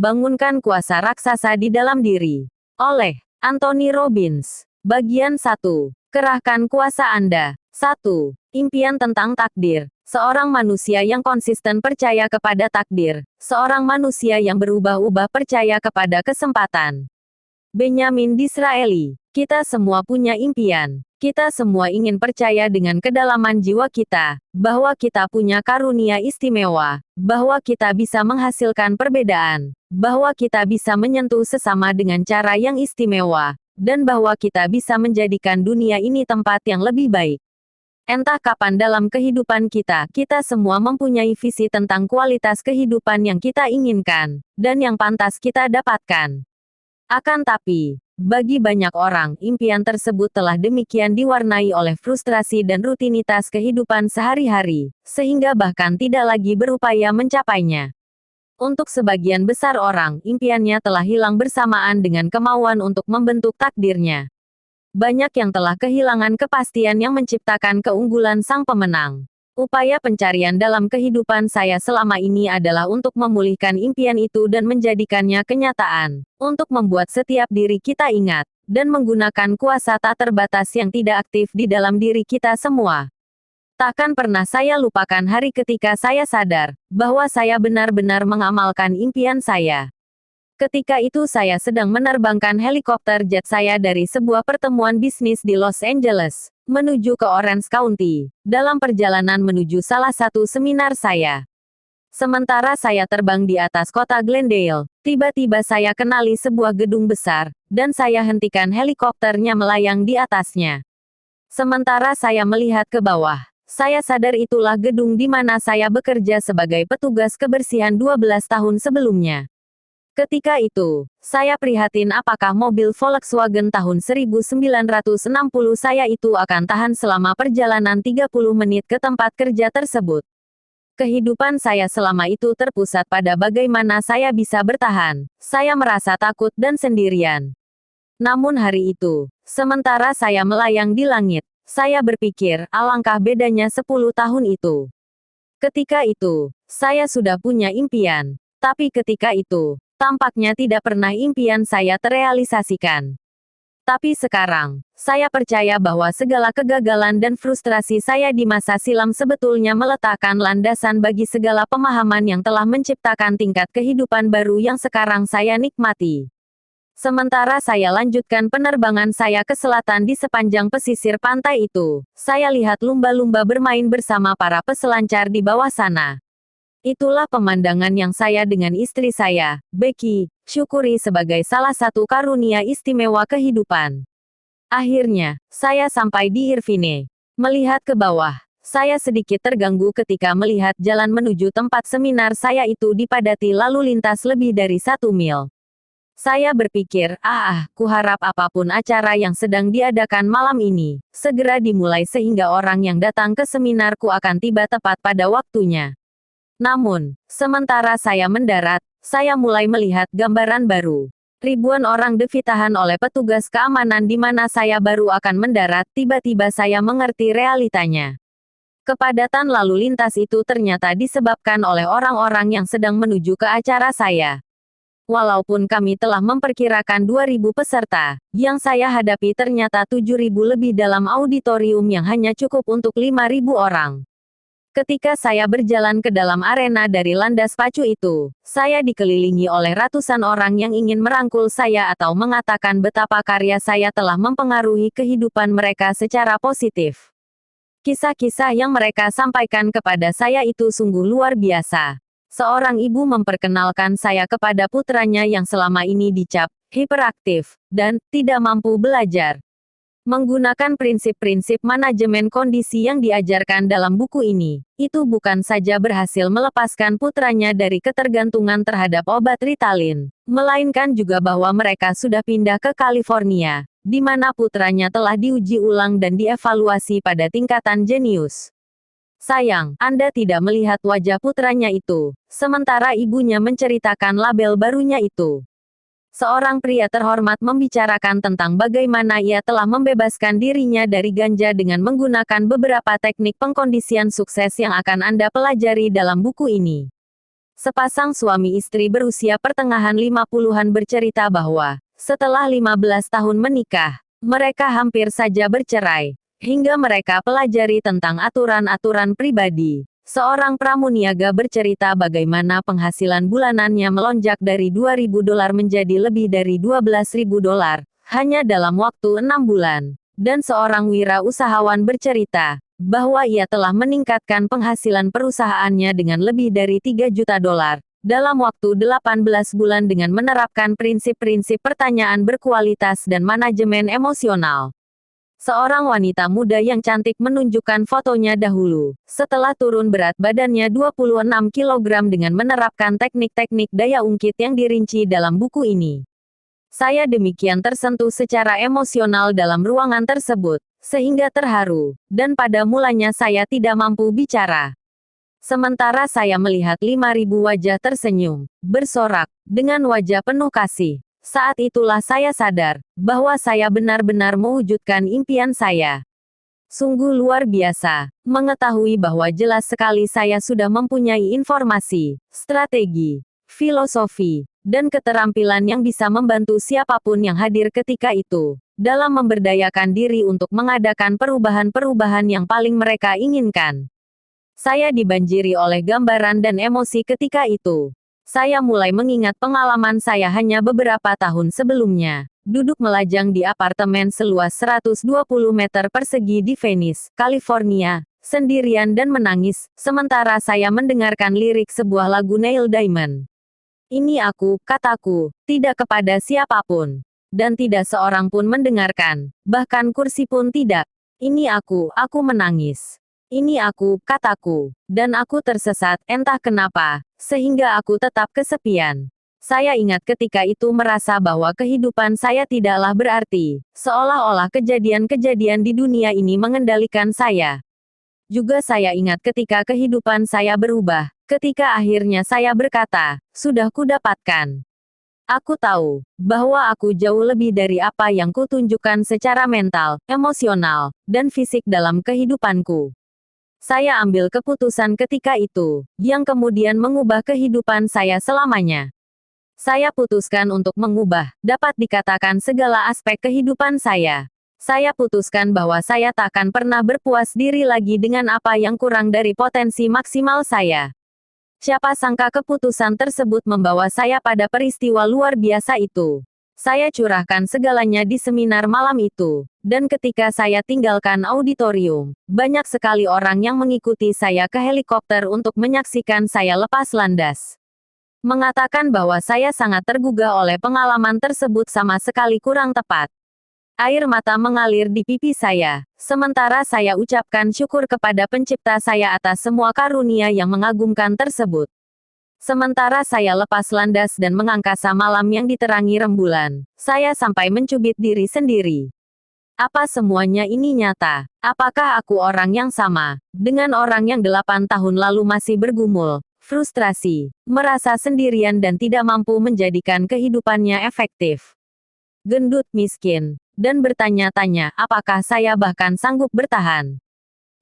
Bangunkan kuasa raksasa di dalam diri. Oleh Anthony Robbins. Bagian 1. Kerahkan kuasa Anda. 1. Impian tentang takdir. Seorang manusia yang konsisten percaya kepada takdir. Seorang manusia yang berubah-ubah percaya kepada kesempatan. Benjamin Disraeli. Kita semua punya impian. Kita semua ingin percaya dengan kedalaman jiwa kita, bahwa kita punya karunia istimewa, bahwa kita bisa menghasilkan perbedaan, bahwa kita bisa menyentuh sesama dengan cara yang istimewa, dan bahwa kita bisa menjadikan dunia ini tempat yang lebih baik. Entah kapan dalam kehidupan kita, kita semua mempunyai visi tentang kualitas kehidupan yang kita inginkan, dan yang pantas kita dapatkan. Akan tapi, bagi banyak orang, impian tersebut telah demikian diwarnai oleh frustrasi dan rutinitas kehidupan sehari-hari, sehingga bahkan tidak lagi berupaya mencapainya. Untuk sebagian besar orang, impiannya telah hilang bersamaan dengan kemauan untuk membentuk takdirnya. Banyak yang telah kehilangan kepastian yang menciptakan keunggulan sang pemenang. Upaya pencarian dalam kehidupan saya selama ini adalah untuk memulihkan impian itu dan menjadikannya kenyataan, untuk membuat setiap diri kita ingat, dan menggunakan kuasa tak terbatas yang tidak aktif di dalam diri kita semua. Takkan pernah saya lupakan hari ketika saya sadar, bahwa saya benar-benar mengamalkan impian saya. Ketika itu saya sedang menerbangkan helikopter jet saya dari sebuah pertemuan bisnis di Los Angeles, menuju ke Orange County, dalam perjalanan menuju salah satu seminar saya. Sementara saya terbang di atas kota Glendale, tiba-tiba saya kenali sebuah gedung besar, dan saya hentikan helikopternya melayang di atasnya. Sementara saya melihat ke bawah, saya sadar itulah gedung di mana saya bekerja sebagai petugas kebersihan 12 tahun sebelumnya. Ketika itu, saya prihatin apakah mobil Volkswagen tahun 1960 saya itu akan tahan selama perjalanan 30 menit ke tempat kerja tersebut. Kehidupan saya selama itu terpusat pada bagaimana saya bisa bertahan. Saya merasa takut dan sendirian. Namun hari itu, sementara saya melayang di langit, saya berpikir, alangkah bedanya 10 tahun itu. Ketika itu, saya sudah punya impian. Tapi ketika itu, tampaknya tidak pernah impian saya terrealisasikan. Tapi sekarang, saya percaya bahwa segala kegagalan dan frustrasi saya di masa silam sebetulnya meletakkan landasan bagi segala pemahaman yang telah menciptakan tingkat kehidupan baru yang sekarang saya nikmati. Sementara saya lanjutkan penerbangan saya ke selatan di sepanjang pesisir pantai itu, saya lihat lumba-lumba bermain bersama para peselancar di bawah sana. Itulah pemandangan yang saya dengan istri saya, Becky, syukuri sebagai salah satu karunia istimewa kehidupan. Akhirnya, saya sampai di Irvine. Melihat ke bawah, saya sedikit terganggu ketika melihat jalan menuju tempat seminar saya itu dipadati lalu lintas lebih dari 1 mil. Saya berpikir, kuharap apapun acara yang sedang diadakan malam ini, segera dimulai sehingga orang yang datang ke seminarku akan tiba tepat pada waktunya. Namun, sementara saya mendarat, saya mulai melihat gambaran baru. Ribuan orang ditahan oleh petugas keamanan di mana saya baru akan mendarat, tiba-tiba saya mengerti realitanya. Kepadatan lalu lintas itu ternyata disebabkan oleh orang-orang yang sedang menuju ke acara saya. Walaupun kami telah memperkirakan 2.000 peserta, yang saya hadapi ternyata 7.000 lebih dalam auditorium yang hanya cukup untuk 5.000 orang. Ketika saya berjalan ke dalam arena dari landas pacu itu, saya dikelilingi oleh ratusan orang yang ingin merangkul saya atau mengatakan betapa karya saya telah mempengaruhi kehidupan mereka secara positif. Kisah-kisah yang mereka sampaikan kepada saya itu sungguh luar biasa. Seorang ibu memperkenalkan saya kepada putranya yang selama ini dicap hiperaktif dan tidak mampu belajar. Menggunakan prinsip-prinsip manajemen kondisi yang diajarkan dalam buku ini, itu bukan saja berhasil melepaskan putranya dari ketergantungan terhadap obat Ritalin, melainkan juga bahwa mereka sudah pindah ke California, di mana putranya telah diuji ulang dan dievaluasi pada tingkatan jenius. Sayang, Anda tidak melihat wajah putranya itu, sementara ibunya menceritakan label barunya itu. Seorang pria terhormat membicarakan tentang bagaimana ia telah membebaskan dirinya dari ganja dengan menggunakan beberapa teknik pengkondisian sukses yang akan Anda pelajari dalam buku ini. Sepasang suami istri berusia pertengahan 50-an bercerita bahwa, setelah 15 tahun menikah, mereka hampir saja bercerai, hingga mereka pelajari tentang aturan-aturan pribadi. Seorang pramuniaga bercerita bagaimana penghasilan bulanannya melonjak dari $2.000 menjadi lebih dari $12.000, hanya dalam waktu 6 bulan. Dan seorang wirausahawan bercerita, bahwa ia telah meningkatkan penghasilan perusahaannya dengan lebih dari $3 juta dalam waktu 18 bulan dengan menerapkan prinsip-prinsip pertanyaan berkualitas dan manajemen emosional. Seorang wanita muda yang cantik menunjukkan fotonya dahulu, setelah turun berat badannya 26 kg dengan menerapkan teknik-teknik daya ungkit yang dirinci dalam buku ini. Saya demikian tersentuh secara emosional dalam ruangan tersebut, sehingga terharu, dan pada mulanya saya tidak mampu bicara. Sementara saya melihat 5.000 wajah tersenyum, bersorak, dengan wajah penuh kasih. Saat itulah saya sadar, bahwa saya benar-benar mewujudkan impian saya. Sungguh luar biasa, mengetahui bahwa jelas sekali saya sudah mempunyai informasi, strategi, filosofi, dan keterampilan yang bisa membantu siapapun yang hadir ketika itu, dalam memberdayakan diri untuk mengadakan perubahan-perubahan yang paling mereka inginkan. Saya dibanjiri oleh gambaran dan emosi ketika itu. Saya mulai mengingat pengalaman saya hanya beberapa tahun sebelumnya, duduk melajang di apartemen seluas 120 meter persegi di Venice, California, sendirian dan menangis, sementara saya mendengarkan lirik sebuah lagu Neil Diamond. Ini aku, kataku, tidak kepada siapapun. Dan tidak seorang pun mendengarkan, bahkan kursi pun tidak. Ini aku menangis. Ini aku, kataku, dan aku tersesat, entah kenapa, sehingga aku tetap kesepian. Saya ingat ketika itu merasa bahwa kehidupan saya tidaklah berarti, seolah-olah kejadian-kejadian di dunia ini mengendalikan saya. Juga saya ingat ketika kehidupan saya berubah, ketika akhirnya saya berkata, sudah kudapatkan. Aku tahu, bahwa aku jauh lebih dari apa yang kutunjukkan secara mental, emosional, dan fisik dalam kehidupanku. Saya ambil keputusan ketika itu, yang kemudian mengubah kehidupan saya selamanya. Saya putuskan untuk mengubah, dapat dikatakan segala aspek kehidupan saya. Saya putuskan bahwa saya takkan pernah berpuas diri lagi dengan apa yang kurang dari potensi maksimal saya. Siapa sangka keputusan tersebut membawa saya pada peristiwa luar biasa itu. Saya curahkan segalanya di seminar malam itu, dan ketika saya tinggalkan auditorium, banyak sekali orang yang mengikuti saya ke helikopter untuk menyaksikan saya lepas landas. Mengatakan bahwa saya sangat tergugah oleh pengalaman tersebut sama sekali kurang tepat. Air mata mengalir di pipi saya, sementara saya ucapkan syukur kepada pencipta saya atas semua karunia yang mengagumkan tersebut. Sementara saya lepas landas dan mengangkasa malam yang diterangi rembulan, saya sampai mencubit diri sendiri. Apa semuanya ini nyata? Apakah aku orang yang sama, dengan orang yang 8 tahun lalu masih bergumul, frustrasi, merasa sendirian dan tidak mampu menjadikan kehidupannya efektif? Gendut miskin, dan bertanya-tanya apakah saya bahkan sanggup bertahan?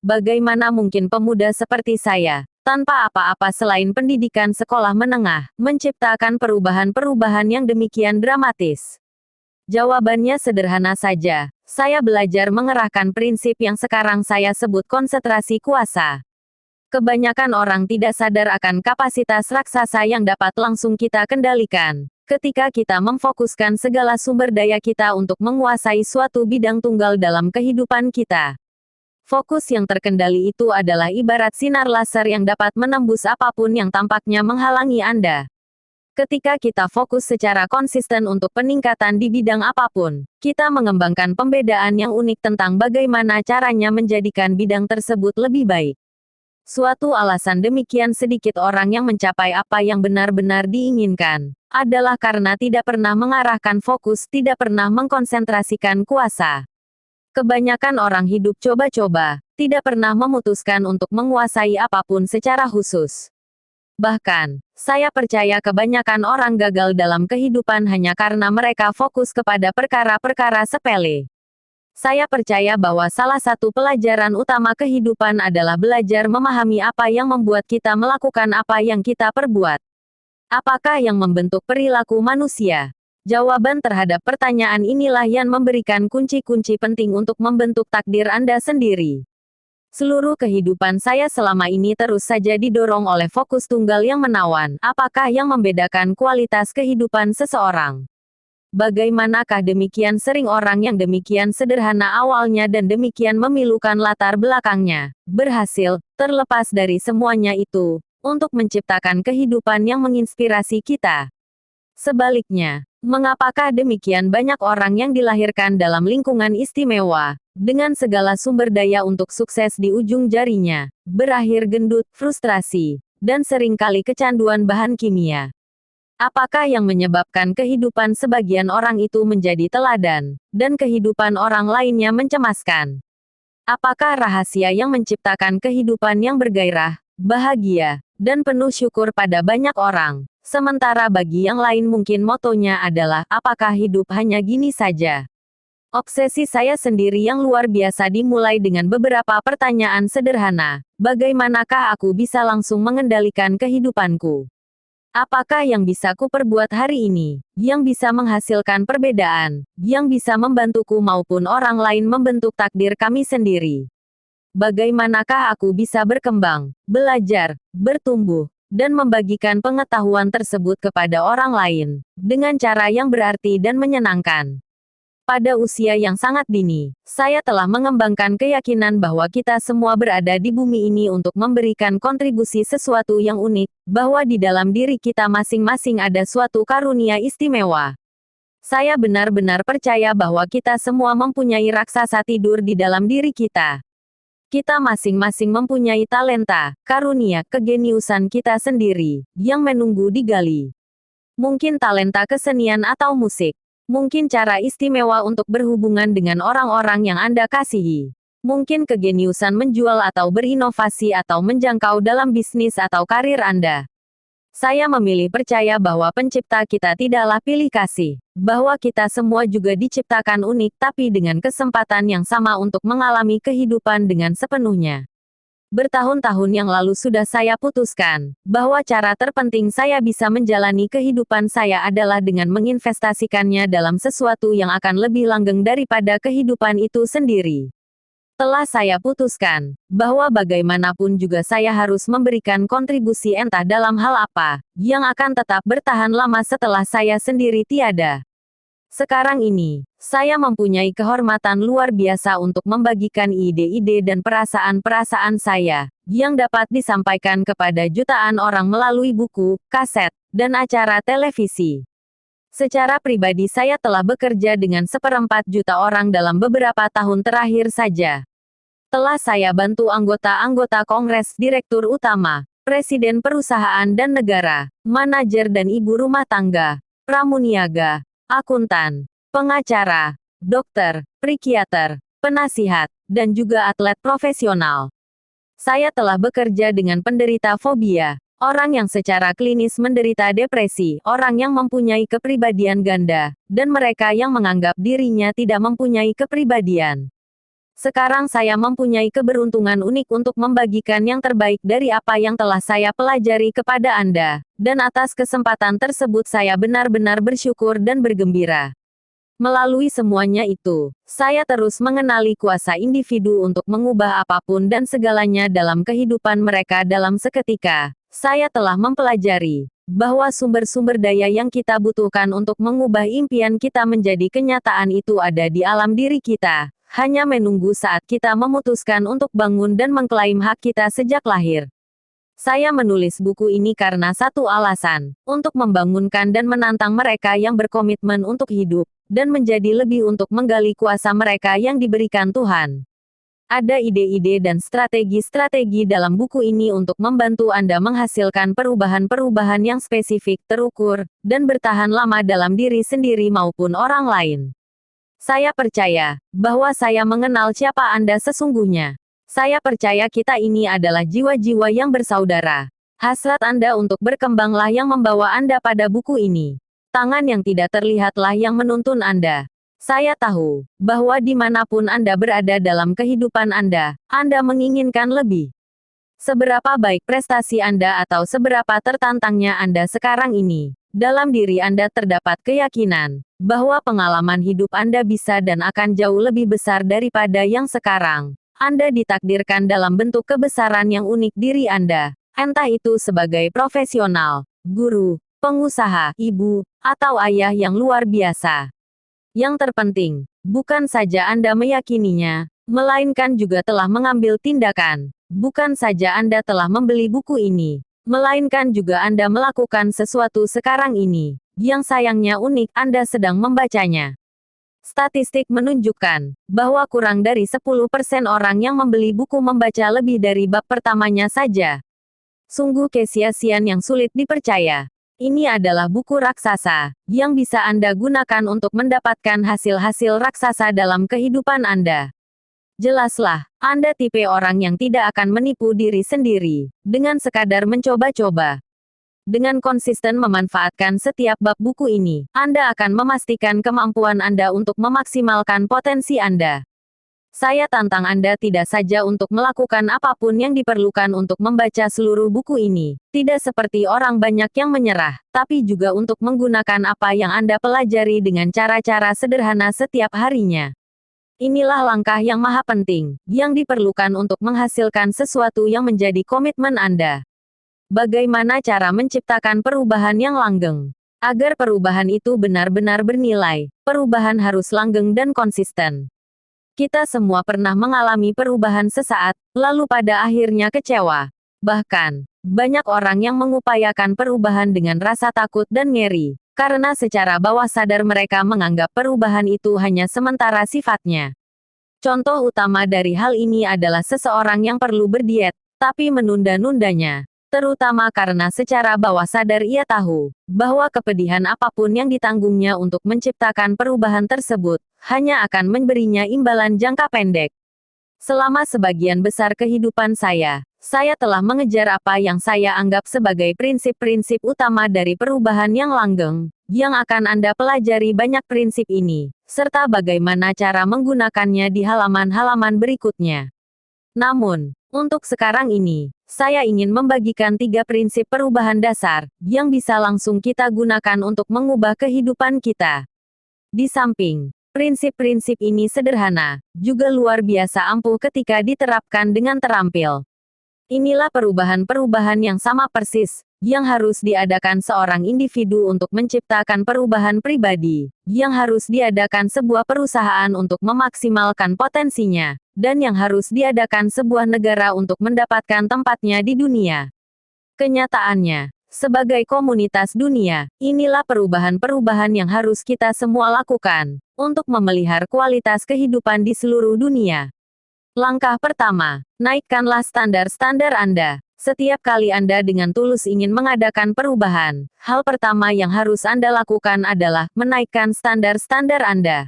Bagaimana mungkin pemuda seperti saya, tanpa apa-apa selain pendidikan sekolah menengah, menciptakan perubahan-perubahan yang demikian dramatis? Jawabannya sederhana saja, saya belajar mengerahkan prinsip yang sekarang saya sebut konsentrasi kuasa. Kebanyakan orang tidak sadar akan kapasitas raksasa yang dapat langsung kita kendalikan, ketika kita memfokuskan segala sumber daya kita untuk menguasai suatu bidang tunggal dalam kehidupan kita. Fokus yang terkendali itu adalah ibarat sinar laser yang dapat menembus apapun yang tampaknya menghalangi Anda. Ketika kita fokus secara konsisten untuk peningkatan di bidang apapun, kita mengembangkan pembedaan yang unik tentang bagaimana caranya menjadikan bidang tersebut lebih baik. Suatu alasan demikian sedikit orang yang mencapai apa yang benar-benar diinginkan, adalah karena tidak pernah mengarahkan fokus, tidak pernah mengkonsentrasikan kuasa. Kebanyakan orang hidup coba-coba, tidak pernah memutuskan untuk menguasai apapun secara khusus. Bahkan, saya percaya kebanyakan orang gagal dalam kehidupan hanya karena mereka fokus kepada perkara-perkara sepele. Saya percaya bahwa salah satu pelajaran utama kehidupan adalah belajar memahami apa yang membuat kita melakukan apa yang kita perbuat. Apakah yang membentuk perilaku manusia? Jawaban terhadap pertanyaan inilah yang memberikan kunci-kunci penting untuk membentuk takdir Anda sendiri. Seluruh kehidupan saya selama ini terus saja didorong oleh fokus tunggal yang menawan. Apakah yang membedakan kualitas kehidupan seseorang? Bagaimanakah demikian sering orang yang demikian sederhana awalnya dan demikian memilukan latar belakangnya, berhasil, terlepas dari semuanya itu, untuk menciptakan kehidupan yang menginspirasi kita? Sebaliknya, mengapakah demikian banyak orang yang dilahirkan dalam lingkungan istimewa, dengan segala sumber daya untuk sukses di ujung jarinya, berakhir gendut, frustrasi, dan seringkali kecanduan bahan kimia? Apakah yang menyebabkan kehidupan sebagian orang itu menjadi teladan, dan kehidupan orang lainnya mencemaskan? Apakah rahasia yang menciptakan kehidupan yang bergairah, bahagia, dan penuh syukur pada banyak orang, sementara bagi yang lain mungkin motonya adalah, apakah hidup hanya gini saja? Obsesi saya sendiri yang luar biasa dimulai dengan beberapa pertanyaan sederhana. Bagaimanakah aku bisa langsung mengendalikan kehidupanku? Apakah yang bisa kuperbuat hari ini, yang bisa menghasilkan perbedaan, yang bisa membantuku maupun orang lain membentuk takdir kami sendiri? Bagaimanakah aku bisa berkembang, belajar, bertumbuh, dan membagikan pengetahuan tersebut kepada orang lain, dengan cara yang berarti dan menyenangkan? Pada usia yang sangat dini, saya telah mengembangkan keyakinan bahwa kita semua berada di bumi ini untuk memberikan kontribusi sesuatu yang unik, bahwa di dalam diri kita masing-masing ada suatu karunia istimewa. Saya benar-benar percaya bahwa kita semua mempunyai raksasa tidur di dalam diri kita. Kita masing-masing mempunyai talenta, karunia, kegeniusan kita sendiri, yang menunggu digali. Mungkin talenta kesenian atau musik. Mungkin cara istimewa untuk berhubungan dengan orang-orang yang Anda kasihi. Mungkin kegeniusan menjual atau berinovasi atau menjangkau dalam bisnis atau karir Anda. Saya memilih percaya bahwa pencipta kita tidaklah pilih kasih, bahwa kita semua juga diciptakan unik tapi dengan kesempatan yang sama untuk mengalami kehidupan dengan sepenuhnya. Bertahun-tahun yang lalu sudah saya putuskan, bahwa cara terpenting saya bisa menjalani kehidupan saya adalah dengan menginvestasikannya dalam sesuatu yang akan lebih langgeng daripada kehidupan itu sendiri. Telah saya putuskan, bahwa bagaimanapun juga saya harus memberikan kontribusi entah dalam hal apa, yang akan tetap bertahan lama setelah saya sendiri tiada. Sekarang ini, saya mempunyai kehormatan luar biasa untuk membagikan ide-ide dan perasaan-perasaan saya, yang dapat disampaikan kepada jutaan orang melalui buku, kaset, dan acara televisi. Secara pribadi saya telah bekerja dengan 1/4 juta orang dalam beberapa tahun terakhir saja. Telah saya bantu anggota-anggota Kongres, Direktur Utama, Presiden perusahaan dan negara, manajer dan ibu rumah tangga, pramuniaga, akuntan, pengacara, dokter, psikiater, penasihat, dan juga atlet profesional. Saya telah bekerja dengan penderita fobia, orang yang secara klinis menderita depresi, orang yang mempunyai kepribadian ganda, dan mereka yang menganggap dirinya tidak mempunyai kepribadian. Sekarang saya mempunyai keberuntungan unik untuk membagikan yang terbaik dari apa yang telah saya pelajari kepada Anda, dan atas kesempatan tersebut saya benar-benar bersyukur dan bergembira. Melalui semuanya itu, saya terus mengenali kuasa individu untuk mengubah apapun dan segalanya dalam kehidupan mereka dalam seketika. Saya telah mempelajari bahwa sumber-sumber daya yang kita butuhkan untuk mengubah impian kita menjadi kenyataan itu ada di alam diri kita. Hanya menunggu saat kita memutuskan untuk bangun dan mengklaim hak kita sejak lahir. Saya menulis buku ini karena satu alasan, untuk membangunkan dan menantang mereka yang berkomitmen untuk hidup, dan menjadi lebih untuk menggali kuasa mereka yang diberikan Tuhan. Ada ide-ide dan strategi-strategi dalam buku ini untuk membantu Anda menghasilkan perubahan-perubahan yang spesifik, terukur, dan bertahan lama dalam diri sendiri maupun orang lain. Saya percaya bahwa saya mengenal siapa Anda sesungguhnya. Saya percaya kita ini adalah jiwa-jiwa yang bersaudara. Hasrat Anda untuk berkembanglah yang membawa Anda pada buku ini. Tangan yang tidak terlihatlah yang menuntun Anda. Saya tahu bahwa dimanapun Anda berada dalam kehidupan Anda menginginkan lebih. Seberapa baik prestasi Anda atau seberapa tertantangnya Anda sekarang ini. Dalam diri Anda terdapat keyakinan bahwa pengalaman hidup Anda bisa dan akan jauh lebih besar daripada yang sekarang. Anda ditakdirkan dalam bentuk kebesaran yang unik diri Anda. Entah itu sebagai profesional, guru, pengusaha, ibu, atau ayah yang luar biasa. Yang terpenting, bukan saja Anda meyakininya, melainkan juga telah mengambil tindakan. Bukan saja Anda telah membeli buku ini, melainkan juga Anda melakukan sesuatu sekarang ini. Yang sayangnya unik, Anda sedang membacanya. Statistik menunjukkan bahwa kurang dari 10% orang yang membeli buku membaca lebih dari bab pertamanya saja. Sungguh kesia-siaan yang sulit dipercaya. Ini adalah buku raksasa yang bisa Anda gunakan untuk mendapatkan hasil-hasil raksasa dalam kehidupan Anda. Jelaslah, Anda tipe orang yang tidak akan menipu diri sendiri dengan sekadar mencoba-coba. Dengan konsisten memanfaatkan setiap bab buku ini, Anda akan memastikan kemampuan Anda untuk memaksimalkan potensi Anda. Saya tantang Anda tidak saja untuk melakukan apapun yang diperlukan untuk membaca seluruh buku ini, tidak seperti orang banyak yang menyerah, tapi juga untuk menggunakan apa yang Anda pelajari dengan cara-cara sederhana setiap harinya. Inilah langkah yang maha penting, yang diperlukan untuk menghasilkan sesuatu yang menjadi komitmen Anda. Bagaimana cara menciptakan perubahan yang langgeng? Agar perubahan itu benar-benar bernilai, perubahan harus langgeng dan konsisten. Kita semua pernah mengalami perubahan sesaat, lalu pada akhirnya kecewa. Bahkan, banyak orang yang mengupayakan perubahan dengan rasa takut dan ngeri, karena secara bawah sadar mereka menganggap perubahan itu hanya sementara sifatnya. Contoh utama dari hal ini adalah seseorang yang perlu berdiet, tapi menunda-nundanya. Terutama karena secara bawah sadar ia tahu bahwa kepedihan apapun yang ditanggungnya untuk menciptakan perubahan tersebut hanya akan memberinya imbalan jangka pendek. Selama sebagian besar kehidupan saya telah mengejar apa yang saya anggap sebagai prinsip-prinsip utama dari perubahan yang langgeng, yang akan Anda pelajari banyak prinsip ini, serta bagaimana cara menggunakannya di halaman-halaman berikutnya. Namun, untuk sekarang ini, saya ingin membagikan 3 prinsip perubahan dasar, yang bisa langsung kita gunakan untuk mengubah kehidupan kita. Di samping, prinsip-prinsip ini sederhana, juga luar biasa ampuh ketika diterapkan dengan terampil. Inilah perubahan-perubahan yang sama persis, yang harus diadakan seorang individu untuk menciptakan perubahan pribadi, yang harus diadakan sebuah perusahaan untuk memaksimalkan potensinya, dan yang harus diadakan sebuah negara untuk mendapatkan tempatnya di dunia. Kenyataannya, sebagai komunitas dunia, inilah perubahan-perubahan yang harus kita semua lakukan, untuk memelihara kualitas kehidupan di seluruh dunia. Langkah pertama, naikkanlah standar-standar Anda. Setiap kali Anda dengan tulus ingin mengadakan perubahan, hal pertama yang harus Anda lakukan adalah menaikkan standar-standar Anda.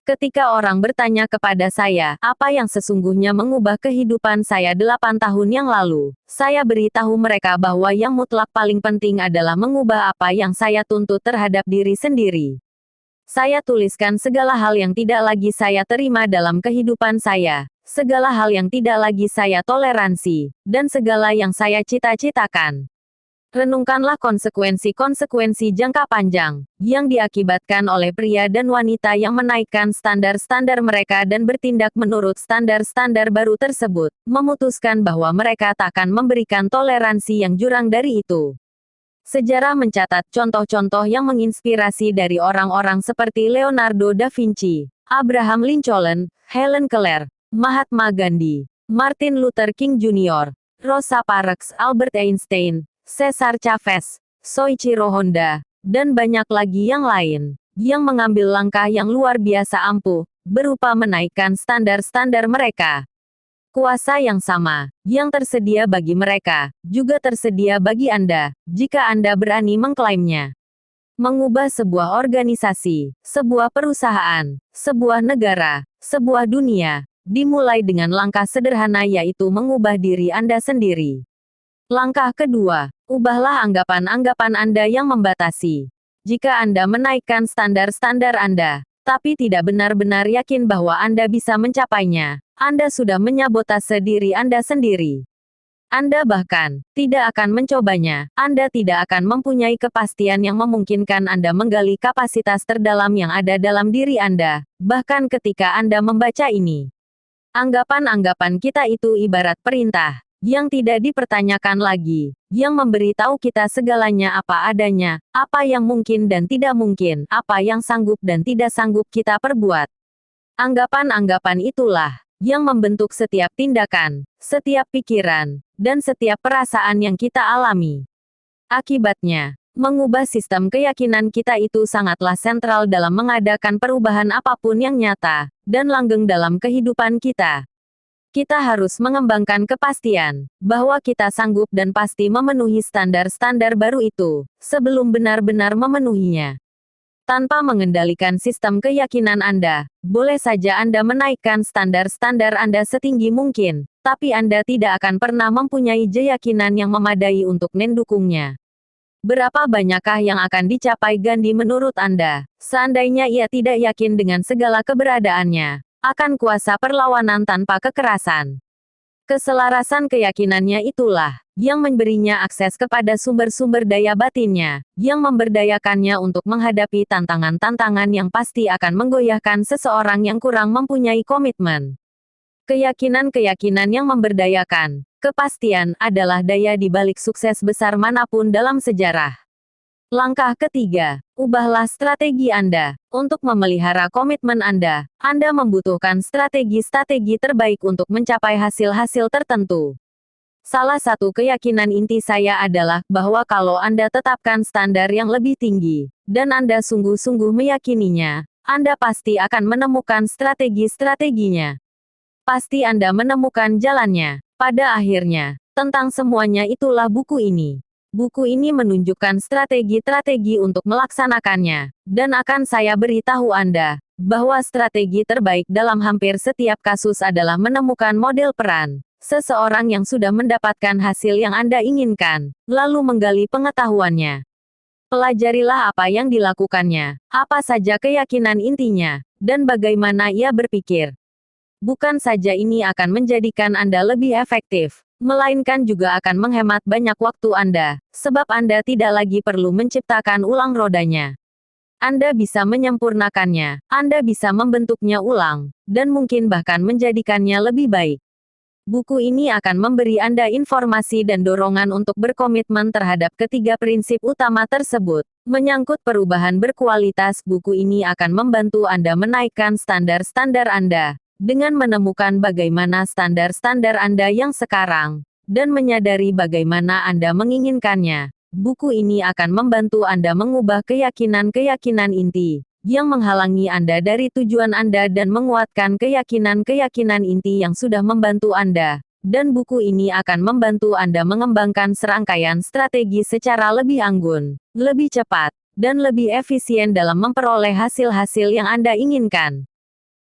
Ketika orang bertanya kepada saya, apa yang sesungguhnya mengubah kehidupan saya 8 tahun yang lalu, saya beritahu mereka bahwa yang mutlak paling penting adalah mengubah apa yang saya tuntut terhadap diri sendiri. Saya tuliskan segala hal yang tidak lagi saya terima dalam kehidupan saya, segala hal yang tidak lagi saya toleransi, dan segala yang saya cita-citakan. Renungkanlah konsekuensi-konsekuensi jangka panjang, yang diakibatkan oleh pria dan wanita yang menaikkan standar-standar mereka dan bertindak menurut standar-standar baru tersebut, memutuskan bahwa mereka takkan memberikan toleransi yang jurang dari itu. Sejarah mencatat contoh-contoh yang menginspirasi dari orang-orang seperti Leonardo da Vinci, Abraham Lincoln, Helen Keller, Mahatma Gandhi, Martin Luther King Jr., Rosa Parks, Albert Einstein, Cesar Chavez, Soichiro Honda, dan banyak lagi yang lain, yang mengambil langkah yang luar biasa ampuh, berupa menaikkan standar-standar mereka. Kuasa yang sama, yang tersedia bagi mereka, juga tersedia bagi Anda, jika Anda berani mengklaimnya. Mengubah sebuah organisasi, sebuah perusahaan, sebuah negara, sebuah dunia, dimulai dengan langkah sederhana yaitu mengubah diri Anda sendiri. Langkah kedua, ubahlah anggapan-anggapan Anda yang membatasi. Jika Anda menaikkan standar-standar Anda, tapi tidak benar-benar yakin bahwa Anda bisa mencapainya, Anda sudah menyabotase diri Anda sendiri. Anda bahkan tidak akan mencobanya. Anda tidak akan mempunyai kepastian yang memungkinkan Anda menggali kapasitas terdalam yang ada dalam diri Anda, bahkan ketika Anda membaca ini. Anggapan-anggapan kita itu ibarat perintah yang tidak dipertanyakan lagi, yang memberitahu kita segalanya apa adanya, apa yang mungkin dan tidak mungkin, apa yang sanggup dan tidak sanggup kita perbuat. Anggapan-anggapan itulah yang membentuk setiap tindakan, setiap pikiran, dan setiap perasaan yang kita alami. Akibatnya, mengubah sistem keyakinan kita itu sangatlah sentral dalam mengadakan perubahan apapun yang nyata dan langgeng dalam kehidupan kita. Kita harus mengembangkan kepastian bahwa kita sanggup dan pasti memenuhi standar-standar baru itu sebelum benar-benar memenuhinya. Tanpa mengendalikan sistem keyakinan Anda, boleh saja Anda menaikkan standar-standar Anda setinggi mungkin, tapi Anda tidak akan pernah mempunyai keyakinan yang memadai untuk mendukungnya. Berapa banyakkah yang akan dicapai Gandhi menurut Anda, seandainya ia tidak yakin dengan segala keberadaannya, akan kuasa perlawanan tanpa kekerasan? Keselarasan keyakinannya itulah yang memberinya akses kepada sumber-sumber daya batinnya, yang memberdayakannya untuk menghadapi tantangan-tantangan yang pasti akan menggoyahkan seseorang yang kurang mempunyai komitmen. Keyakinan-keyakinan yang memberdayakan, kepastian adalah daya di balik sukses besar manapun dalam sejarah. Langkah ketiga, ubahlah strategi Anda. Untuk memelihara komitmen Anda membutuhkan strategi-strategi terbaik untuk mencapai hasil-hasil tertentu. Salah satu keyakinan inti saya adalah bahwa kalau Anda tetapkan standar yang lebih tinggi, dan Anda sungguh-sungguh meyakininya, Anda pasti akan menemukan strategi-strateginya. Pasti Anda menemukan jalannya. Pada akhirnya, tentang semuanya itulah buku ini. Buku ini menunjukkan strategi-strategi untuk melaksanakannya, dan akan saya beritahu Anda bahwa strategi terbaik dalam hampir setiap kasus adalah menemukan model peran seseorang yang sudah mendapatkan hasil yang Anda inginkan, lalu menggali pengetahuannya. Pelajarilah apa yang dilakukannya, apa saja keyakinan intinya, dan bagaimana ia berpikir. Bukan saja ini akan menjadikan Anda lebih efektif, melainkan juga akan menghemat banyak waktu Anda, sebab Anda tidak lagi perlu menciptakan ulang rodanya. Anda bisa menyempurnakannya, Anda bisa membentuknya ulang, dan mungkin bahkan menjadikannya lebih baik. Buku ini akan memberi Anda informasi dan dorongan untuk berkomitmen terhadap ketiga prinsip utama tersebut. Menyangkut perubahan berkualitas, buku ini akan membantu Anda menaikkan standar-standar Anda, dengan menemukan bagaimana standar-standar Anda yang sekarang, dan menyadari bagaimana Anda menginginkannya. Buku ini akan membantu Anda mengubah keyakinan-keyakinan inti yang menghalangi Anda dari tujuan Anda dan menguatkan keyakinan-keyakinan inti yang sudah membantu Anda. Dan buku ini akan membantu Anda mengembangkan serangkaian strategi secara lebih anggun, lebih cepat, dan lebih efisien dalam memperoleh hasil-hasil yang Anda inginkan.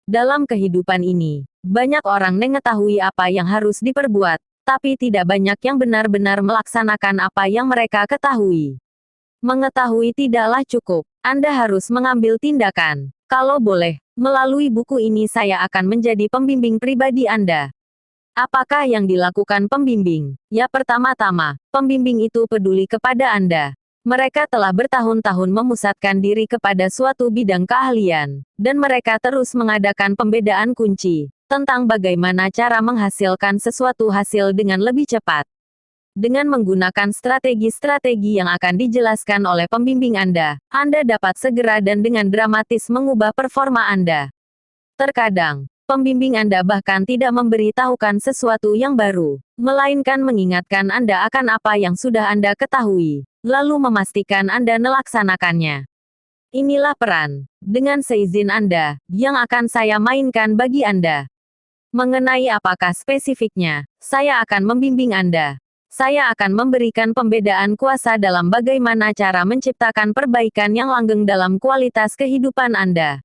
Dalam kehidupan ini, banyak orang mengetahui apa yang harus diperbuat, tapi tidak banyak yang benar-benar melaksanakan apa yang mereka ketahui. Mengetahui tidaklah cukup, Anda harus mengambil tindakan. Kalau boleh, melalui buku ini saya akan menjadi pembimbing pribadi Anda. Apakah yang dilakukan pembimbing? Ya, pertama-tama, pembimbing itu peduli kepada Anda. Mereka telah bertahun-tahun memusatkan diri kepada suatu bidang keahlian, dan mereka terus mengadakan pembedaan kunci tentang bagaimana cara menghasilkan sesuatu hasil dengan lebih cepat. Dengan menggunakan strategi-strategi yang akan dijelaskan oleh pembimbing Anda dapat segera dan dengan dramatis mengubah performa Anda. Terkadang, pembimbing Anda bahkan tidak memberitahukan sesuatu yang baru, melainkan mengingatkan Anda akan apa yang sudah Anda ketahui, lalu memastikan Anda melaksanakannya. Inilah peran, dengan seizin Anda, yang akan saya mainkan bagi Anda. Mengenai apakah spesifiknya, saya akan membimbing Anda. Saya akan memberikan pembedaan kuasa dalam bagaimana cara menciptakan perbaikan yang langgeng dalam kualitas kehidupan Anda.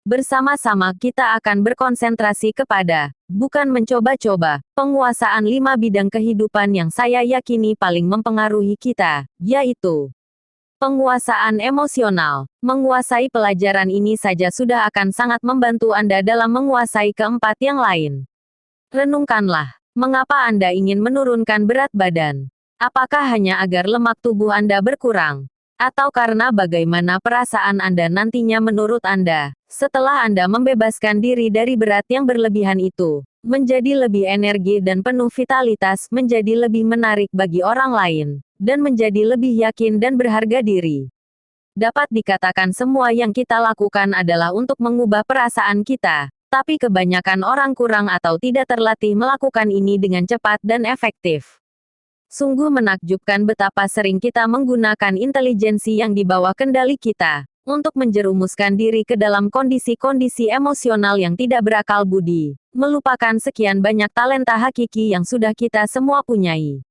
Bersama-sama kita akan berkonsentrasi kepada, bukan mencoba-coba, penguasaan 5 bidang kehidupan yang saya yakini paling mempengaruhi kita, yaitu penguasaan emosional. Menguasai pelajaran ini saja sudah akan sangat membantu Anda dalam menguasai keempat yang lain. Renungkanlah, Mengapa Anda ingin menurunkan berat badan? Apakah hanya agar lemak tubuh Anda berkurang? Atau karena bagaimana perasaan Anda nantinya menurut Anda, setelah Anda membebaskan diri dari berat yang berlebihan itu, menjadi lebih energi dan penuh vitalitas, menjadi lebih menarik bagi orang lain, dan menjadi lebih yakin dan berharga diri. Dapat dikatakan semua yang kita lakukan adalah untuk mengubah perasaan kita, tapi kebanyakan orang kurang atau tidak terlatih melakukan ini dengan cepat dan efektif. Sungguh menakjubkan betapa sering kita menggunakan intelijensi yang di bawah kendali kita untuk menjerumuskan diri ke dalam kondisi-kondisi emosional yang tidak berakal budi, melupakan sekian banyak talenta hakiki yang sudah kita semua punyai.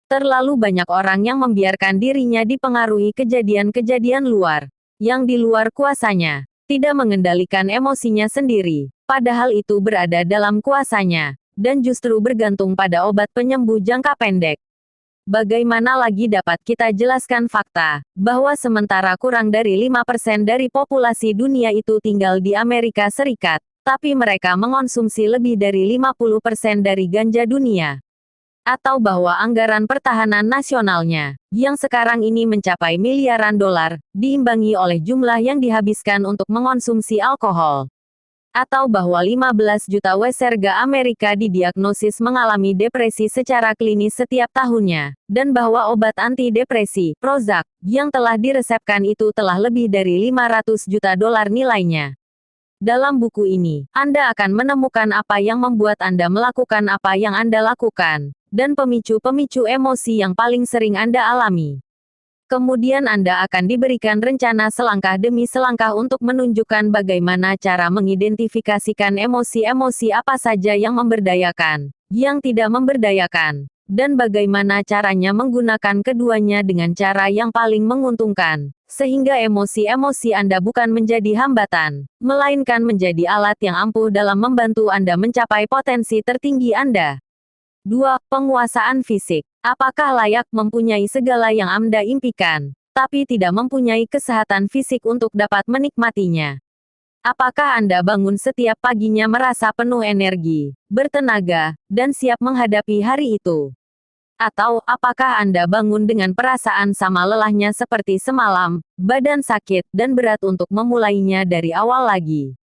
Terlalu banyak orang yang membiarkan dirinya dipengaruhi kejadian-kejadian luar, yang di luar kuasanya, tidak mengendalikan emosinya sendiri, padahal itu berada dalam kuasanya, dan justru bergantung pada obat penyembuh jangka pendek. Bagaimana lagi dapat kita jelaskan fakta, bahwa sementara kurang dari 5% dari populasi dunia itu tinggal di Amerika Serikat, tapi mereka mengonsumsi lebih dari 50% dari ganja dunia. Atau bahwa anggaran pertahanan nasionalnya, yang sekarang ini mencapai miliaran dolar, diimbangi oleh jumlah yang dihabiskan untuk mengonsumsi alkohol. Atau bahwa 15 juta warga Amerika didiagnosis mengalami depresi secara klinis setiap tahunnya, dan bahwa obat antidepresi, Prozac, yang telah diresepkan itu telah lebih dari 500 juta dolar nilainya. Dalam buku ini, Anda akan menemukan apa yang membuat Anda melakukan apa yang Anda lakukan, dan pemicu-pemicu emosi yang paling sering Anda alami. Kemudian Anda akan diberikan rencana selangkah demi selangkah untuk menunjukkan bagaimana cara mengidentifikasikan emosi-emosi apa saja yang memberdayakan, yang tidak memberdayakan, dan bagaimana caranya menggunakan keduanya dengan cara yang paling menguntungkan, sehingga emosi-emosi Anda bukan menjadi hambatan, melainkan menjadi alat yang ampuh dalam membantu Anda mencapai potensi tertinggi Anda. 2. Penguasaan fisik. Apakah layak mempunyai segala yang Anda impikan, tapi tidak mempunyai kesehatan fisik untuk dapat menikmatinya? Apakah Anda bangun setiap paginya merasa penuh energi, bertenaga, dan siap menghadapi hari itu? Atau, apakah Anda bangun dengan perasaan sama lelahnya seperti semalam, badan sakit, dan berat untuk memulainya dari awal lagi?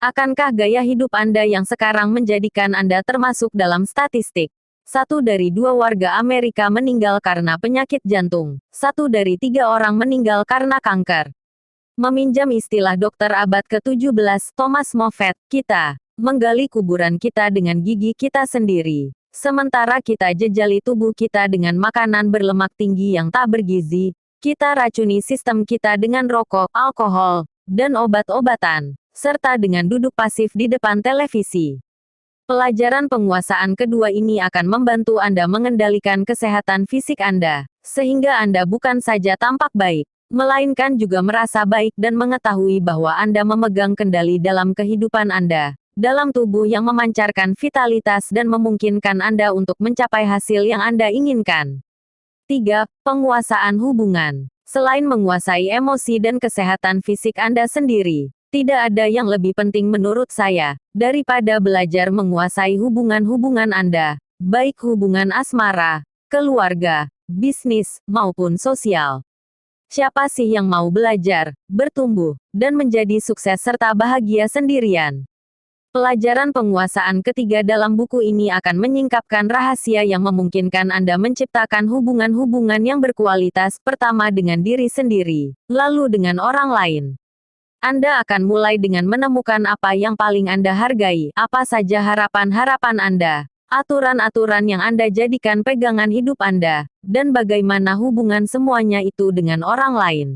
Akankah gaya hidup Anda yang sekarang menjadikan Anda termasuk dalam statistik? 1 dari 2 warga Amerika meninggal karena penyakit jantung. 1 dari 3 orang meninggal karena kanker. Meminjam istilah dokter abad ke-17, Thomas Moffett, kita menggali kuburan kita dengan gigi kita sendiri. Sementara kita jejali tubuh kita dengan makanan berlemak tinggi yang tak bergizi, kita racuni sistem kita dengan rokok, alkohol, dan obat-obatan, serta dengan duduk pasif di depan televisi. Pelajaran penguasaan kedua ini akan membantu Anda mengendalikan kesehatan fisik Anda, sehingga Anda bukan saja tampak baik, melainkan juga merasa baik dan mengetahui bahwa Anda memegang kendali dalam kehidupan Anda, dalam tubuh yang memancarkan vitalitas dan memungkinkan Anda untuk mencapai hasil yang Anda inginkan. 3. Penguasaan hubungan. Selain menguasai emosi dan kesehatan fisik Anda sendiri, tidak ada yang lebih penting menurut saya, daripada belajar menguasai hubungan-hubungan Anda, baik hubungan asmara, keluarga, bisnis, maupun sosial. Siapa sih yang mau belajar, bertumbuh, dan menjadi sukses serta bahagia sendirian? Pelajaran penguasaan ketiga dalam buku ini akan menyingkapkan rahasia yang memungkinkan Anda menciptakan hubungan-hubungan yang berkualitas, pertama dengan diri sendiri, lalu dengan orang lain. Anda akan mulai dengan menemukan apa yang paling Anda hargai, apa saja harapan-harapan Anda, aturan-aturan yang Anda jadikan pegangan hidup Anda, dan bagaimana hubungan semuanya itu dengan orang lain.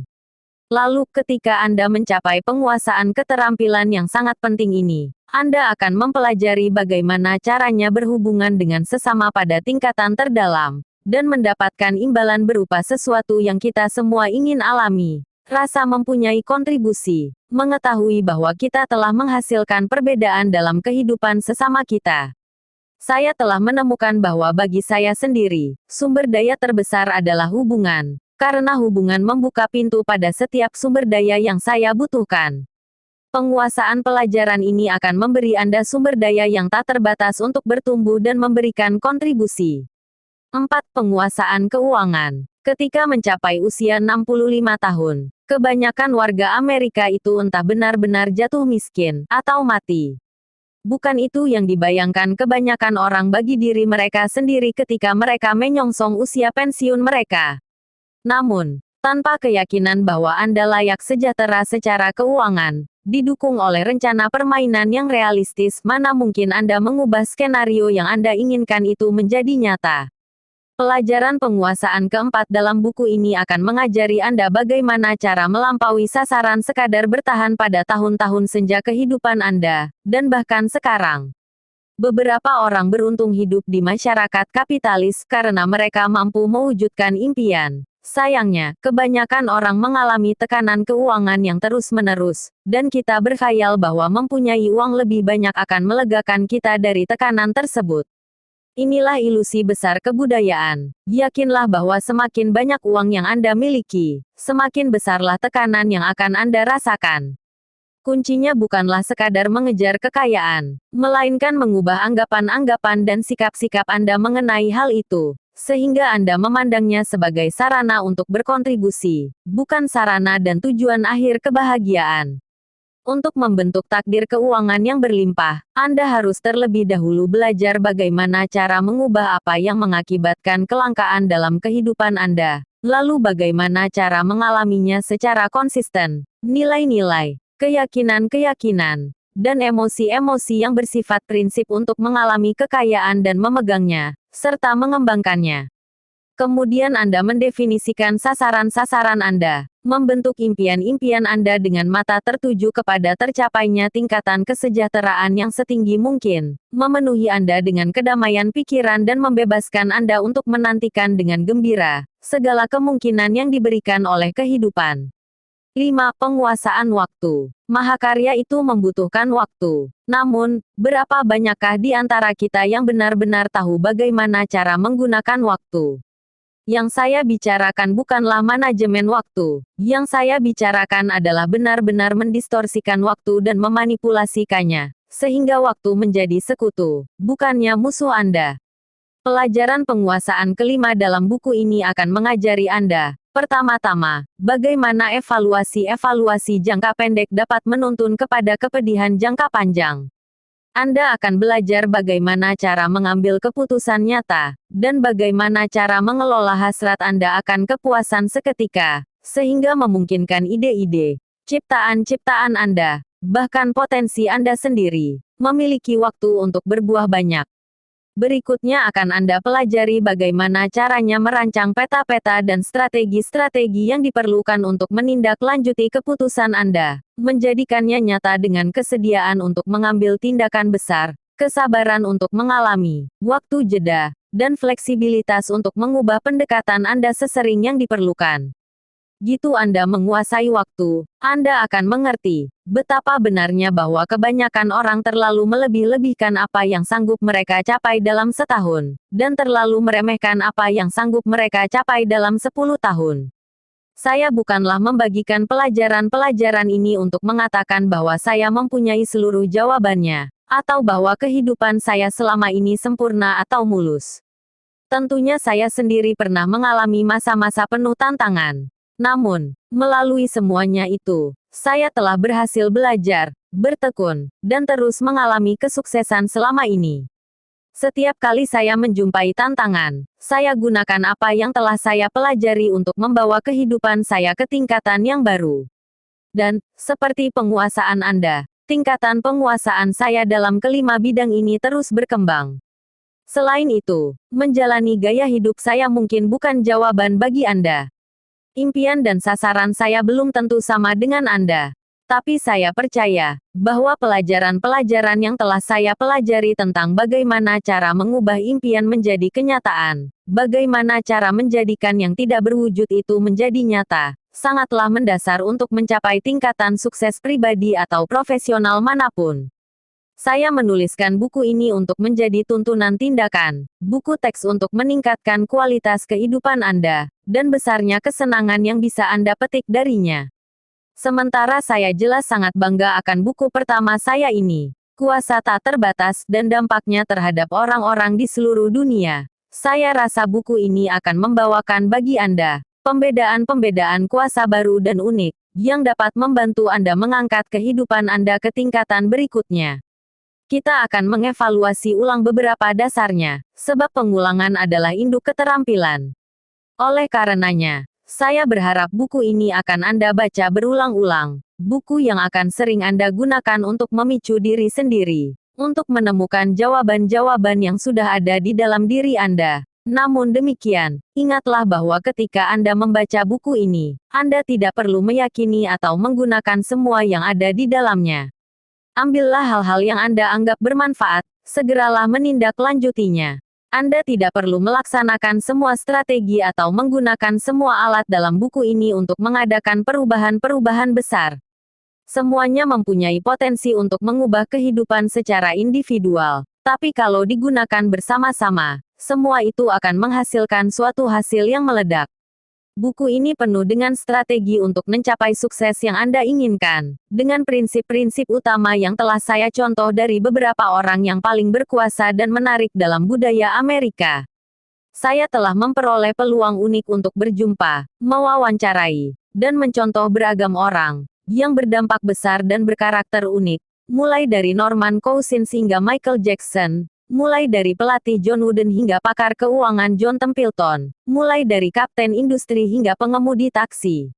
Lalu, ketika Anda mencapai penguasaan keterampilan yang sangat penting ini, Anda akan mempelajari bagaimana caranya berhubungan dengan sesama pada tingkatan terdalam, dan mendapatkan imbalan berupa sesuatu yang kita semua ingin alami. Rasa mempunyai kontribusi, mengetahui bahwa kita telah menghasilkan perbedaan dalam kehidupan sesama kita. Saya telah menemukan bahwa bagi saya sendiri, sumber daya terbesar adalah hubungan, karena hubungan membuka pintu pada setiap sumber daya yang saya butuhkan. Penguasaan pelajaran ini akan memberi Anda sumber daya yang tak terbatas untuk bertumbuh dan memberikan kontribusi. 4. Penguasaan keuangan. Ketika mencapai usia 65 tahun, kebanyakan warga Amerika itu entah benar-benar jatuh miskin, atau mati. Bukan itu yang dibayangkan kebanyakan orang bagi diri mereka sendiri ketika mereka menyongsong usia pensiun mereka. Namun, tanpa keyakinan bahwa Anda layak sejahtera secara keuangan, didukung oleh rencana permainan yang realistis, mana mungkin Anda mengubah skenario yang Anda inginkan itu menjadi nyata. Pelajaran penguasaan keempat dalam buku ini akan mengajari Anda bagaimana cara melampaui sasaran sekadar bertahan pada tahun-tahun senja kehidupan Anda, dan bahkan sekarang. Beberapa orang beruntung hidup di masyarakat kapitalis karena mereka mampu mewujudkan impian. Sayangnya, kebanyakan orang mengalami tekanan keuangan yang terus-menerus, dan kita berkhayal bahwa mempunyai uang lebih banyak akan melegakan kita dari tekanan tersebut. Inilah ilusi besar kebudayaan. Yakinlah bahwa semakin banyak uang yang Anda miliki, semakin besarlah tekanan yang akan Anda rasakan. Kuncinya bukanlah sekadar mengejar kekayaan, melainkan mengubah anggapan-anggapan dan sikap-sikap Anda mengenai hal itu, sehingga Anda memandangnya sebagai sarana untuk berkontribusi, bukan sarana dan tujuan akhir kebahagiaan. Untuk membentuk takdir keuangan yang berlimpah, Anda harus terlebih dahulu belajar bagaimana cara mengubah apa yang mengakibatkan kelangkaan dalam kehidupan Anda, lalu bagaimana cara mengalaminya secara konsisten. Nilai-nilai, keyakinan-keyakinan, dan emosi-emosi yang bersifat prinsip untuk mengalami kekayaan dan memegangnya, serta mengembangkannya. Kemudian Anda mendefinisikan sasaran-sasaran Anda, membentuk impian-impian Anda dengan mata tertuju kepada tercapainya tingkatan kesejahteraan yang setinggi mungkin, memenuhi Anda dengan kedamaian pikiran dan membebaskan Anda untuk menantikan dengan gembira segala kemungkinan yang diberikan oleh kehidupan. 5. Penguasaan waktu. Mahakarya itu membutuhkan waktu. Namun, berapa banyakkah di antara kita yang benar-benar tahu bagaimana cara menggunakan waktu? Yang saya bicarakan bukanlah manajemen waktu. Yang saya bicarakan adalah benar-benar mendistorsikan waktu dan memanipulasikannya, sehingga waktu menjadi sekutu, bukannya musuh Anda. Pelajaran penguasaan kelima dalam buku ini akan mengajari Anda, pertama-tama, bagaimana evaluasi-evaluasi jangka pendek dapat menuntun kepada kepedihan jangka panjang. Anda akan belajar bagaimana cara mengambil keputusan nyata, dan bagaimana cara mengelola hasrat Anda akan kepuasan seketika, sehingga memungkinkan ide-ide, ciptaan-ciptaan Anda, bahkan potensi Anda sendiri, memiliki waktu untuk berbuah banyak. Berikutnya akan Anda pelajari bagaimana caranya merancang peta-peta dan strategi-strategi yang diperlukan untuk menindaklanjuti keputusan Anda, menjadikannya nyata dengan kesediaan untuk mengambil tindakan besar, kesabaran untuk mengalami, waktu jeda, dan fleksibilitas untuk mengubah pendekatan Anda sesering yang diperlukan. Gitu Anda menguasai waktu, Anda akan mengerti betapa benarnya bahwa kebanyakan orang terlalu melebih-lebihkan apa yang sanggup mereka capai dalam setahun, dan terlalu meremehkan apa yang sanggup mereka capai dalam 10 tahun. Saya bukanlah membagikan pelajaran-pelajaran ini untuk mengatakan bahwa saya mempunyai seluruh jawabannya, atau bahwa kehidupan saya selama ini sempurna atau mulus. Tentunya saya sendiri pernah mengalami masa-masa penuh tantangan. Namun, melalui semuanya itu, saya telah berhasil belajar, bertekun, dan terus mengalami kesuksesan selama ini. Setiap kali saya menjumpai tantangan, saya gunakan apa yang telah saya pelajari untuk membawa kehidupan saya ke tingkatan yang baru. Dan, seperti penguasaan Anda, tingkatan penguasaan saya dalam kelima bidang ini terus berkembang. Selain itu, menjalani gaya hidup saya mungkin bukan jawaban bagi Anda. Impian dan sasaran saya belum tentu sama dengan Anda. Tapi saya percaya bahwa pelajaran-pelajaran yang telah saya pelajari tentang bagaimana cara mengubah impian menjadi kenyataan, bagaimana cara menjadikan yang tidak berwujud itu menjadi nyata, sangatlah mendasar untuk mencapai tingkatan sukses pribadi atau profesional manapun. Saya menuliskan buku ini untuk menjadi tuntunan tindakan, buku teks untuk meningkatkan kualitas kehidupan Anda, dan besarnya kesenangan yang bisa Anda petik darinya. Sementara saya jelas sangat bangga akan buku pertama saya ini. Kuasa tak terbatas dan dampaknya terhadap orang-orang di seluruh dunia. Saya rasa buku ini akan membawakan bagi Anda pembedaan-pembedaan kuasa baru dan unik, yang dapat membantu Anda mengangkat kehidupan Anda ke tingkatan berikutnya. Kita akan mengevaluasi ulang beberapa dasarnya, sebab pengulangan adalah induk keterampilan. Oleh karenanya, saya berharap buku ini akan Anda baca berulang-ulang. Buku yang akan sering Anda gunakan untuk memicu diri sendiri, untuk menemukan jawaban-jawaban yang sudah ada di dalam diri Anda. Namun demikian, ingatlah bahwa ketika Anda membaca buku ini, Anda tidak perlu meyakini atau menggunakan semua yang ada di dalamnya. Ambillah hal-hal yang Anda anggap bermanfaat, segeralah menindaklanjutinya. Anda tidak perlu melaksanakan semua strategi atau menggunakan semua alat dalam buku ini untuk mengadakan perubahan-perubahan besar. Semuanya mempunyai potensi untuk mengubah kehidupan secara individual, tapi kalau digunakan bersama-sama, semua itu akan menghasilkan suatu hasil yang meledak. Buku ini penuh dengan strategi untuk mencapai sukses yang Anda inginkan, dengan prinsip-prinsip utama yang telah saya contoh dari beberapa orang yang paling berkuasa dan menarik dalam budaya Amerika. Saya telah memperoleh peluang unik untuk berjumpa, mewawancarai, dan mencontoh beragam orang, yang berdampak besar dan berkarakter unik, mulai dari Norman Cousins hingga Michael Jackson, mulai dari pelatih John Wooden hingga pakar keuangan John Templeton, mulai dari kapten industri hingga pengemudi taksi.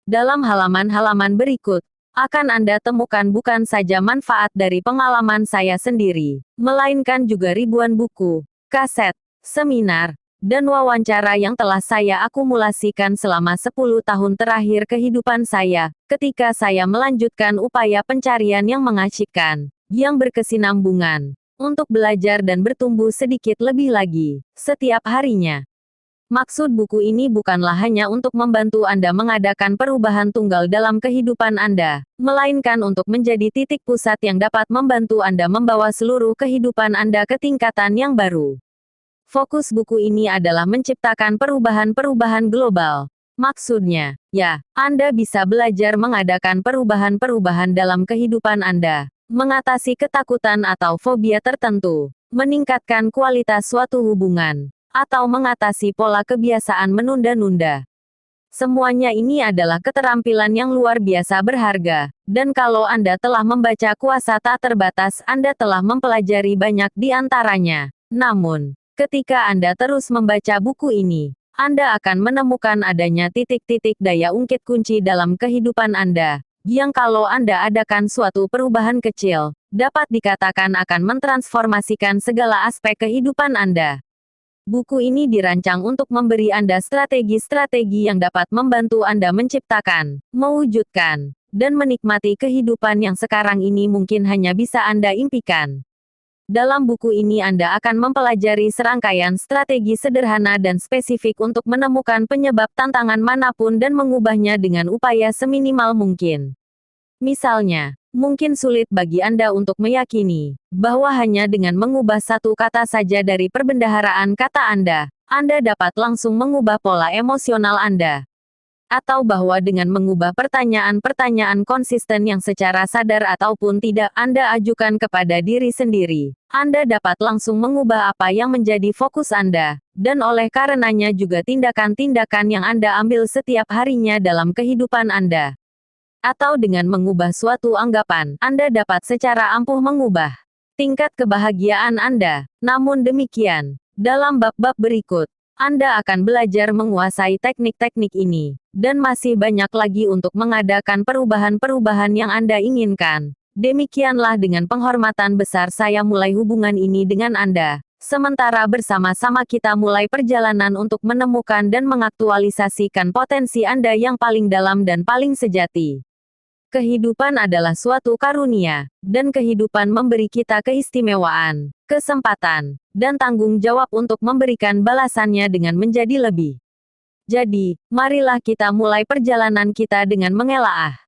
Dalam halaman-halaman berikut, akan Anda temukan bukan saja manfaat dari pengalaman saya sendiri, melainkan juga ribuan buku, kaset, seminar, dan wawancara yang telah saya akumulasikan selama 10 tahun terakhir kehidupan saya, ketika saya melanjutkan upaya pencarian yang mengasyikkan, yang berkesinambungan, untuk belajar dan bertumbuh sedikit lebih lagi, setiap harinya. Maksud buku ini bukanlah hanya untuk membantu Anda mengadakan perubahan tunggal dalam kehidupan Anda, melainkan untuk menjadi titik pusat yang dapat membantu Anda membawa seluruh kehidupan Anda ke tingkatan yang baru. Fokus buku ini adalah menciptakan perubahan-perubahan global. Maksudnya, ya, Anda bisa belajar mengadakan perubahan-perubahan dalam kehidupan Anda, mengatasi ketakutan atau fobia tertentu, meningkatkan kualitas suatu hubungan, atau mengatasi pola kebiasaan menunda-nunda. Semuanya ini adalah keterampilan yang luar biasa berharga, dan kalau Anda telah membaca Kuasa Tak Terbatas, Anda telah mempelajari banyak di antaranya. Namun, ketika Anda terus membaca buku ini, Anda akan menemukan adanya titik-titik daya ungkit kunci dalam kehidupan Anda, yang kalau Anda adakan suatu perubahan kecil, dapat dikatakan akan mentransformasikan segala aspek kehidupan Anda. Buku ini dirancang untuk memberi Anda strategi-strategi yang dapat membantu Anda menciptakan, mewujudkan, dan menikmati kehidupan yang sekarang ini mungkin hanya bisa Anda impikan. Dalam buku ini Anda akan mempelajari serangkaian strategi sederhana dan spesifik untuk menemukan penyebab tantangan manapun dan mengubahnya dengan upaya seminimal mungkin. Misalnya, mungkin sulit bagi Anda untuk meyakini bahwa hanya dengan mengubah satu kata saja dari perbendaharaan kata Anda dapat langsung mengubah pola emosional Anda. Atau bahwa dengan mengubah pertanyaan-pertanyaan konsisten yang secara sadar ataupun tidak Anda ajukan kepada diri sendiri, Anda dapat langsung mengubah apa yang menjadi fokus Anda, dan oleh karenanya juga tindakan-tindakan yang Anda ambil setiap harinya dalam kehidupan Anda. Atau dengan mengubah suatu anggapan, Anda dapat secara ampuh mengubah tingkat kebahagiaan Anda. Namun demikian, dalam bab-bab berikut, Anda akan belajar menguasai teknik-teknik ini, dan masih banyak lagi untuk mengadakan perubahan-perubahan yang Anda inginkan. Demikianlah dengan penghormatan besar saya mulai hubungan ini dengan Anda, sementara bersama-sama kita mulai perjalanan untuk menemukan dan mengaktualisasikan potensi Anda yang paling dalam dan paling sejati. Kehidupan adalah suatu karunia, dan kehidupan memberi kita keistimewaan, kesempatan, dan tanggung jawab untuk memberikan balasannya dengan menjadi lebih. Jadi, marilah kita mulai perjalanan kita dengan menelaah